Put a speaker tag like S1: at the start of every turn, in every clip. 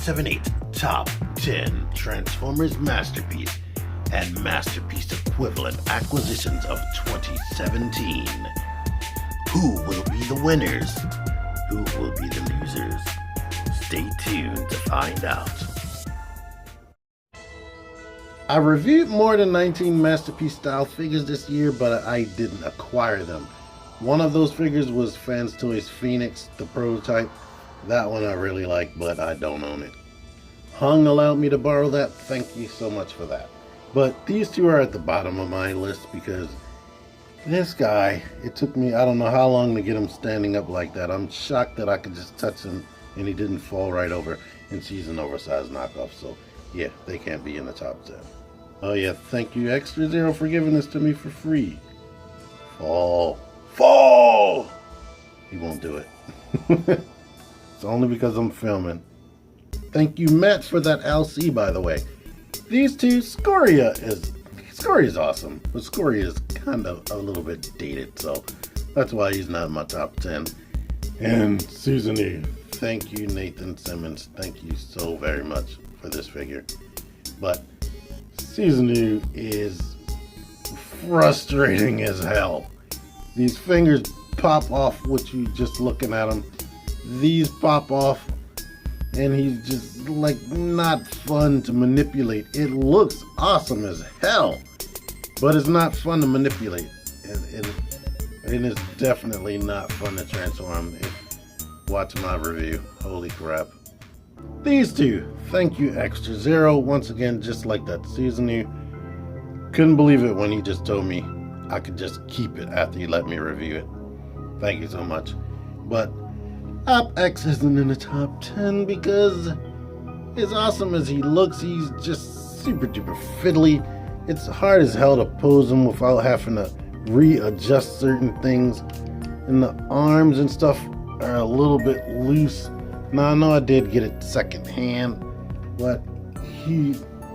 S1: 978 Top 10 Transformers Masterpiece and Masterpiece Equivalent Acquisitions of 2017. Who will be the winners? Who will be the losers? Stay tuned to find out. I reviewed more than 19 Masterpiece style figures this year, but I didn't acquire them. One of those figures was Fans Toys Phoenix, the prototype. That one I really like, but I don't own it. Hung allowed me to borrow that. Thank you so much for that. But these two are at the bottom of my list because this guy, it took me I don't know how long to get him standing up like that. I'm shocked that I could just touch him and he didn't fall right over. And she's an oversized knockoff, so yeah, they can't be in the top 10. Oh yeah, thank you Extra Zero for giving this to me for free. Fall. He won't do it. It's only because I'm filming. Thank you Matt for that LC, by the way. These two, Scoria is awesome, but Scoria is kind of a little bit dated, so that's why he's not in my top 10. And Susan, thank you Nathan Simmons, thank you so very much for this figure. But Susan is frustrating as hell. These fingers pop off with you just looking at him. These pop off and he's just like not fun to manipulate. It looks awesome as hell, but it's not fun to manipulate. It is definitely not fun to transform. Watch my review. Holy crap. These two, thank you Extra Zero. Once again, just like that Susanoo. Couldn't believe it when he just told me I could just keep it after he let me review it. Thank you so much. But OpX isn't in the top 10 because as awesome as he looks, he's just super duper fiddly. It's hard as hell to pose him without having to readjust certain things. And the arms and stuff are a little bit loose. Now I know I did get it second hand, but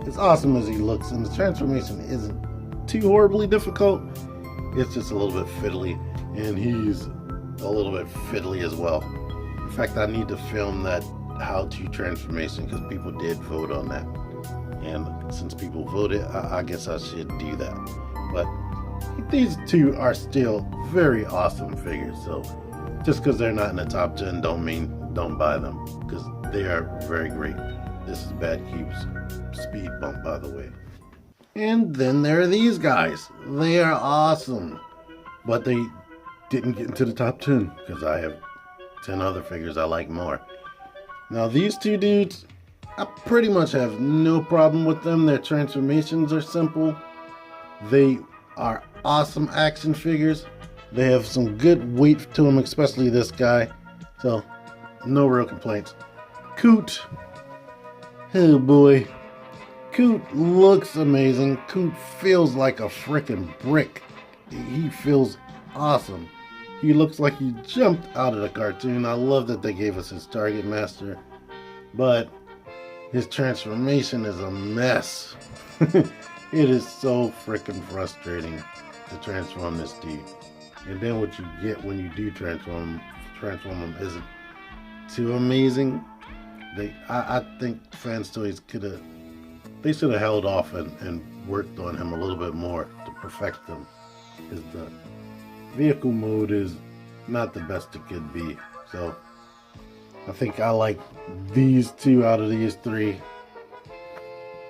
S1: as awesome as he looks, and the transformation isn't too horribly difficult. It's just a little bit fiddly, and he's a little bit fiddly as well. In fact, I need to film that how-to transformation because people did vote on that. And since people voted, I guess I should do that. But these two are still very awesome figures. So just because they're not in the top 10 don't mean don't buy them, because they are very great. This is Bad Cube's speed bump, by the way. And then there are these guys. They are awesome. But they didn't get into the top 10 because I have 10 other figures I like more. Now these two dudes, I pretty much have no problem with them. Their transformations are simple. They are awesome action figures. They have some good weight to them, especially this guy. So no real complaints. Coot. Oh boy. Coot looks amazing. Coot feels like a freaking brick. He feels awesome. He looks like he jumped out of the cartoon. I love that they gave us his Target Master, but his transformation is a mess. It is so freaking frustrating to transform this dude. And then what you get when you do transform him isn't too amazing. I think Fans Toys should have held off and worked on him a little bit more to perfect him. Because the vehicle mode is not the best it could be. So I think I like these two out of these three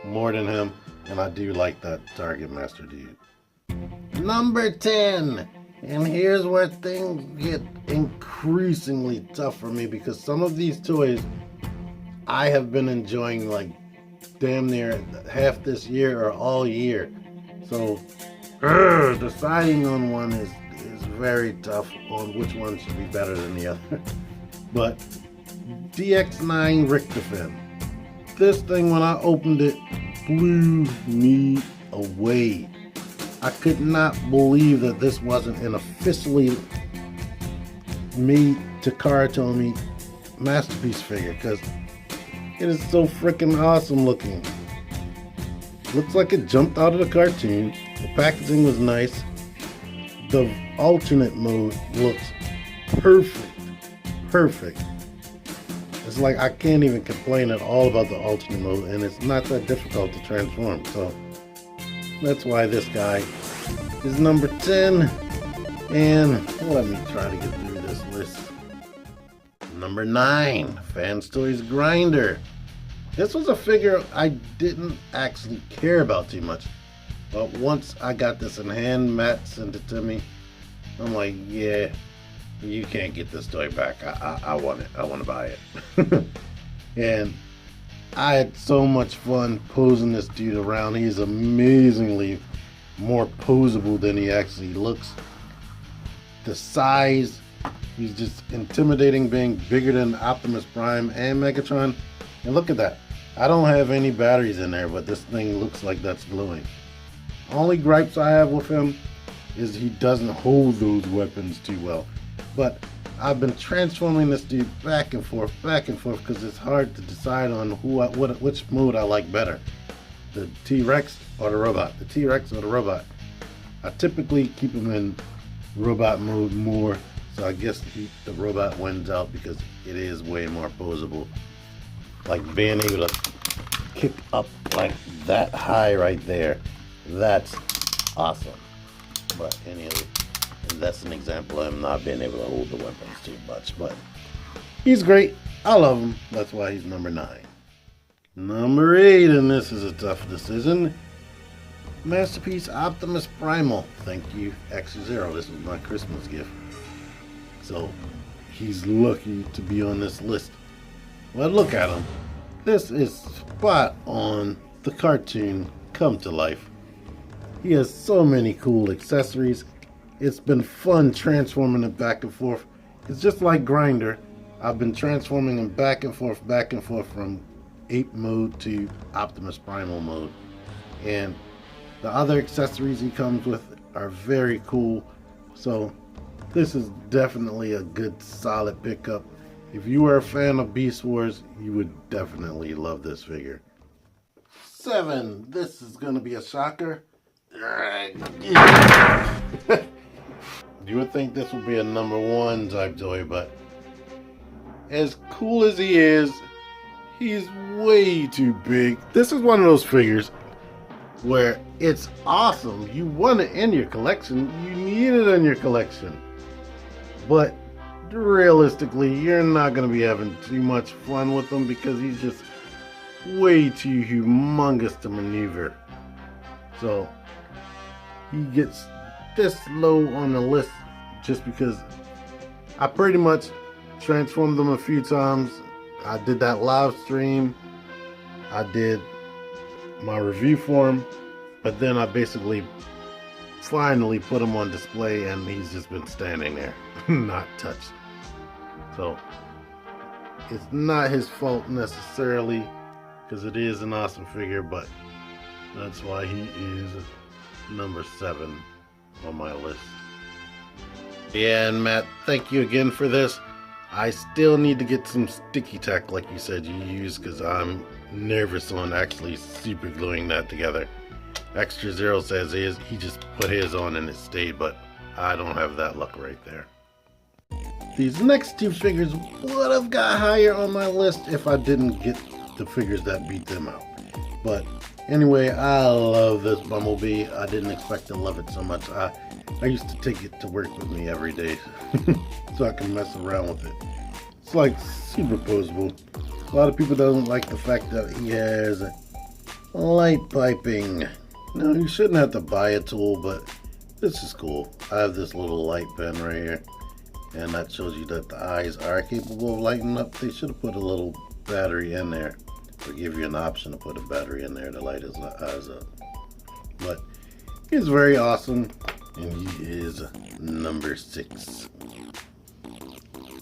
S1: more than him. And I do like that Target Master dude. Number 10. And here's where things get increasingly tough for me, because some of these toys I have been enjoying like damn near half this year or all year. So deciding on one is very tough on which one should be better than the other. But DX9 Richtofen. This thing, when I opened it, blew me away. I could not believe that this wasn't an officially made Takara Tomy Masterpiece figure, because it is so freaking awesome looking. Looks like it jumped out of the cartoon. The packaging was nice. The alternate mode looks perfect. It's like I can't even complain at all about the alternate mode, and it's not that difficult to transform. So that's why this guy is number 10. And let me try to get through this list. Number 9, Fans Toys Grinder. This was a figure I didn't actually care about too much. But once I got this in hand, Matt sent it to me. I'm like, yeah, you can't get this toy back. I want it. I want to buy it. And I had so much fun posing this dude around. He's amazingly more posable than he actually looks. The size, he's just intimidating, being bigger than Optimus Prime and Megatron. And look at that. I don't have any batteries in there, but this thing looks like that's glowing. Only gripes I have with him is he doesn't hold those weapons too well. But I've been transforming this dude back and forth, because it's hard to decide on which mode I like better. The T-Rex or the robot. The T-Rex or the robot. I typically keep him in robot mode more, so I guess the robot wins out because it is way more posable. Like being able to kick up like that high right there, that's awesome. But anyway, that's an example of him not being able to hold the weapons too much, but he's great. I love him. That's why he's number 9. Number 8, and this is a tough decision. Masterpiece Optimus Primal. Thank you, X0. This was my Christmas gift. So he's lucky to be on this list. Well, look at him. This is spot on the cartoon come to life. He has so many cool accessories. It's been fun transforming it back and forth. It's just like Grinder. I've been transforming him back and forth from ape mode to Optimus Primal mode. And the other accessories he comes with are very cool. So this is definitely a good solid pickup. If you were a fan of Beast Wars, you would definitely love this figure. 7. This is going to be a shocker. You would think this would be a number 1 type toy, but as cool as he is, he's way too big. This is one of those figures where it's awesome. You want it in your collection. You need it in your collection. But realistically, you're not going to be having too much fun with him because he's just way too humongous to maneuver. So he gets this low on the list just because I pretty much transformed him a few times. I did that live stream. I did my review for him, but then I basically finally put him on display and he's just been standing there, not touched. So it's not his fault necessarily because it is an awesome figure, but that's why he is number 7 on my list. Yeah, and Matt, thank you again for this. I still need to get some sticky tack like you said you use because I'm nervous on actually super gluing that together. X0 says he just put his on and it stayed, but I don't have that luck right there. These next 2 figures would have got higher on my list if I didn't get the figures that beat them out. But anyway, I love this Bumblebee. I didn't expect to love it so much. I used to take it to work with me every day so I can mess around with it. It's like super posable. A lot of people don't like the fact that he has light piping. Now, you shouldn't have to buy a tool, but this is cool. I have this little light pen right here, and that shows you that the eyes are capable of lighting up. They should have put a little battery in there, or give you an option to put a battery in there to light his eyes up. But he's very awesome, and he is number 6.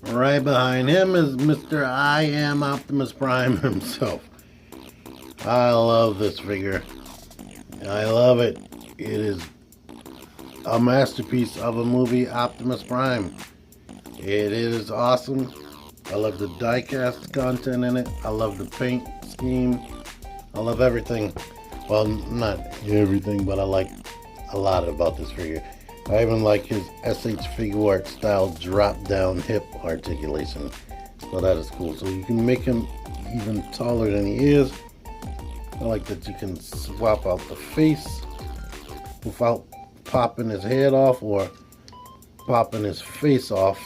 S1: Right behind him is Mr. I Am Optimus Prime himself. I love this figure. I love it. It is a masterpiece of a movie, Optimus Prime. It is awesome. I love the die-cast content in it. I love the paint scheme. I love everything. Well, not everything, but I like a lot about this figure. I even like his SH Figure Art style drop-down hip articulation. So that is cool. So you can make him even taller than he is. I like that you can swap out the face without popping his head off or popping his face off.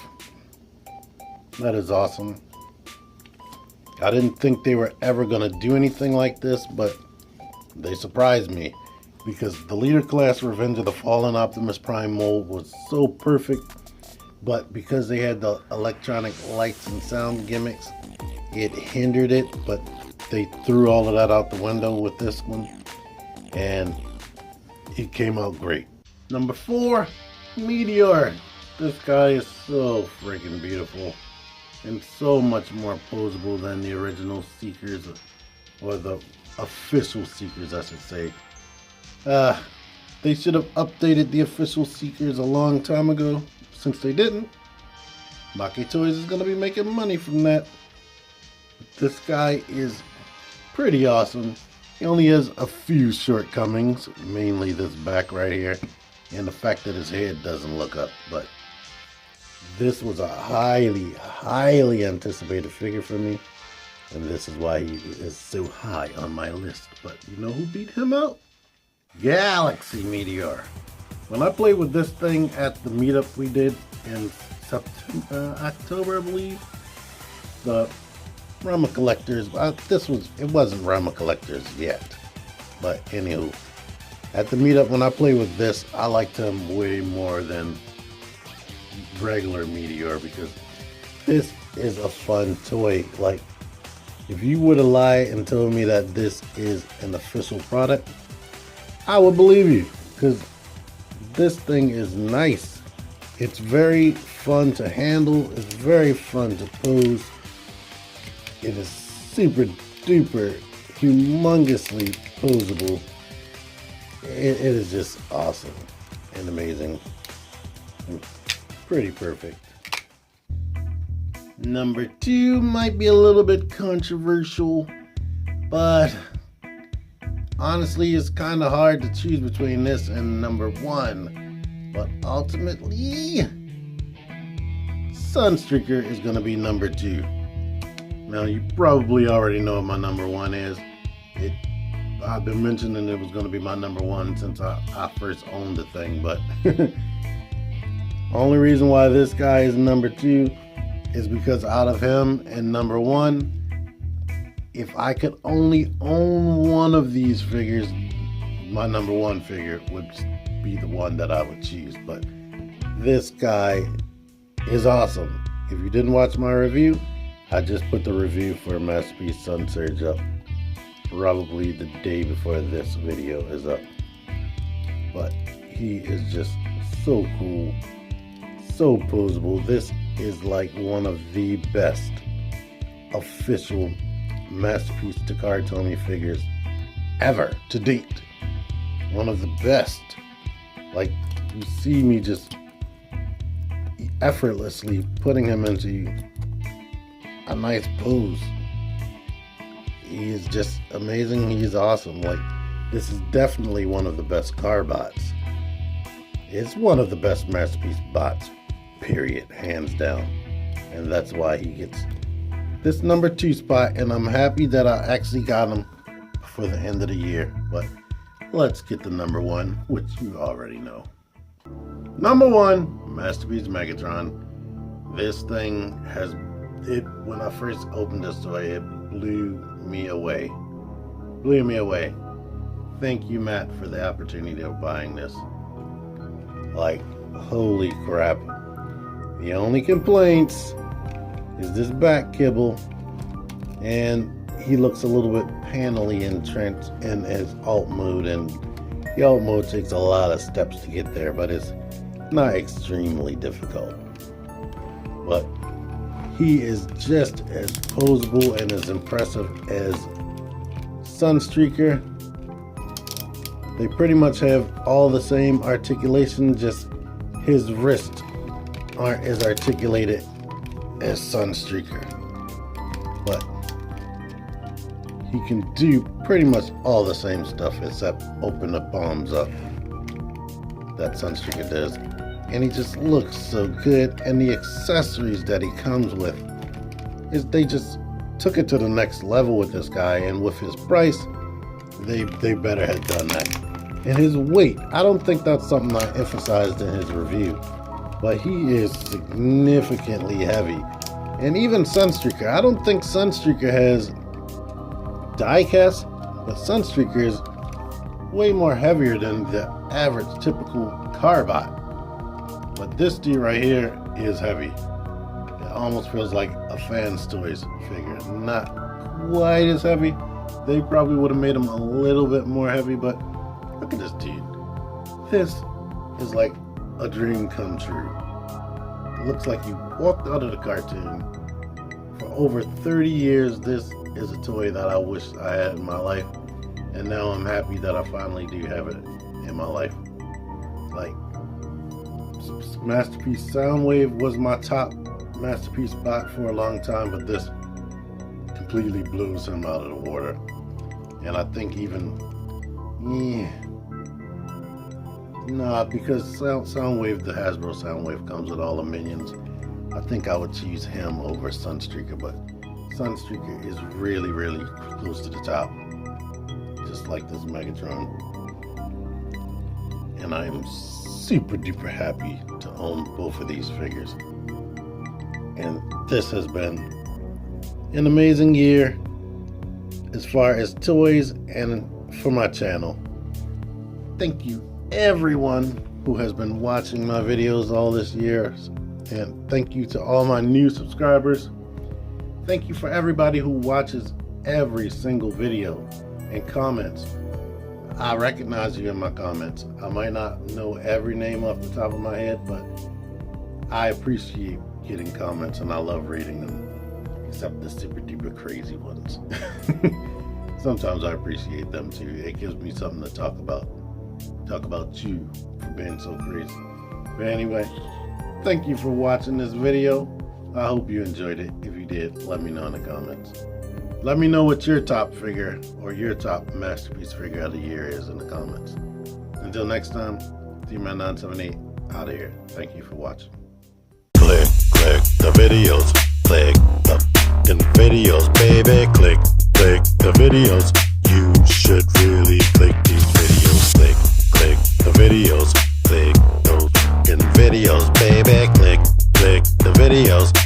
S1: That is awesome. I didn't think they were ever going to do anything like this, but they surprised me. Because the Leader Class Revenge of the Fallen Optimus Prime mold was so perfect, but because they had the electronic lights and sound gimmicks, it hindered it, but they threw all of that out the window with this one, and it came out great. Number 4, Meteor. This guy is so freaking beautiful and so much more posable than the original Seekers, or the official Seekers, I should say. They should have updated the official Seekers a long time ago. Since they didn't, Maki Toys is going to be making money from that. But this guy is pretty awesome. He only has a few shortcomings, mainly this back right here, and the fact that his head doesn't look up. But this was a highly, highly anticipated figure for me, and this is why he is so high on my list. But you know who beat him out? Galaxy Meteor. When I played with this thing at the meetup we did in October, I believe, the Rama Collectors, it wasn't Rama Collectors yet, but anywho, at the meetup when I played with this, I liked him way more than regular Meteor, because this is a fun toy. Like, if you would have lied and told me that this is an official product, I would believe you, because this thing is nice. It's very fun to handle. It's very fun to pose. It is super duper humongously posable. It is just awesome and amazing and pretty perfect. Number 2 might be a little bit controversial, but honestly, it's kind of hard to choose between this and number 1. But ultimately, Sunstreaker is going to be number 2. Now, you probably already know what my number 1 is. I've been mentioning it was going to be my number 1 since I first owned the thing. But only reason why this guy is number 2 is because out of him and number 1, if I could only own one of these figures, my number 1 figure would be the one that I would choose. But this guy is awesome. If you didn't watch my review, I just put the review for Masterpiece Sun Surge up probably the day before this video is up. But he is just so cool, so posable. This is like one of the best official Masterpiece Takara Tomy figures ever to date. One of the best. Like, you see me just effortlessly putting him into a nice pose. He is just amazing. He is awesome. Like, this is definitely one of the best car bots. It's one of the best Masterpiece bots, period, hands down. And that's why he gets this number 2 spot, and I'm happy that I actually got him for the end of the year. But let's get to number 1, which you already know. Number 1, Masterpiece Megatron. This thing when I first opened this toy, it blew me away. Blew me away. Thank you, Matt, for the opportunity of buying this. Like, holy crap. The only complaints is this back kibble, and he looks a little bit panely in his alt mode, and the alt mode takes a lot of steps to get there, but it's not extremely difficult. But he is just as posable and as impressive as Sunstreaker. They pretty much have all the same articulation, just his wrists aren't as articulated as Sunstreaker. But he can do pretty much all the same stuff except open the palms up that Sunstreaker does. And he just looks so good, and the accessories that he comes with is they just took it to the next level with this guy, and with his price, they better have done that. And his weight, I don't think that's something I emphasized in his review, but he is significantly heavy. And even Sunstreaker, I don't think Sunstreaker has die-cast, but Sunstreaker is way more heavier than the average typical carbot. But this dude right here is heavy. It almost feels like a Fans Toys figure. Not quite as heavy. They probably would have made him a little bit more heavy, but look at this dude. This is like a dream come true. It looks like you walked out of the cartoon. For over 30 years, this is a toy that I wish I had in my life. And now I'm happy that I finally do have it in my life. Like, Masterpiece Soundwave was my top Masterpiece spot for a long time, but this completely blows him out of the water. And I think even, because Soundwave, the Hasbro Soundwave comes with all the minions, I think I would choose him over Sunstreaker, but Sunstreaker is really, really close to the top. Just like this Megatron. And I am super duper happy to own both of these figures. And this has been an amazing year as far as toys and for my channel. Thank you everyone who has been watching my videos all this year, and thank you to all my new subscribers. Thank you for everybody who watches every single video and comments. I recognize you in my comments. I might not know every name off the top of my head, but I appreciate getting comments and I love reading them, except the super duper crazy ones. Sometimes I appreciate them too. It gives me something to talk about you for being so crazy. But anyway, thank you for watching this video. I hope you enjoyed it. If you did, let me know in the comments. Let me know what your top figure or your top Masterpiece figure of the year is in the comments. Until next time, TMan 978 out of here. Thank you for watching.
S2: Click the videos. Click the videos, baby. Click the videos. You should really click these videos. Click the videos. Click those videos, baby. Click the videos.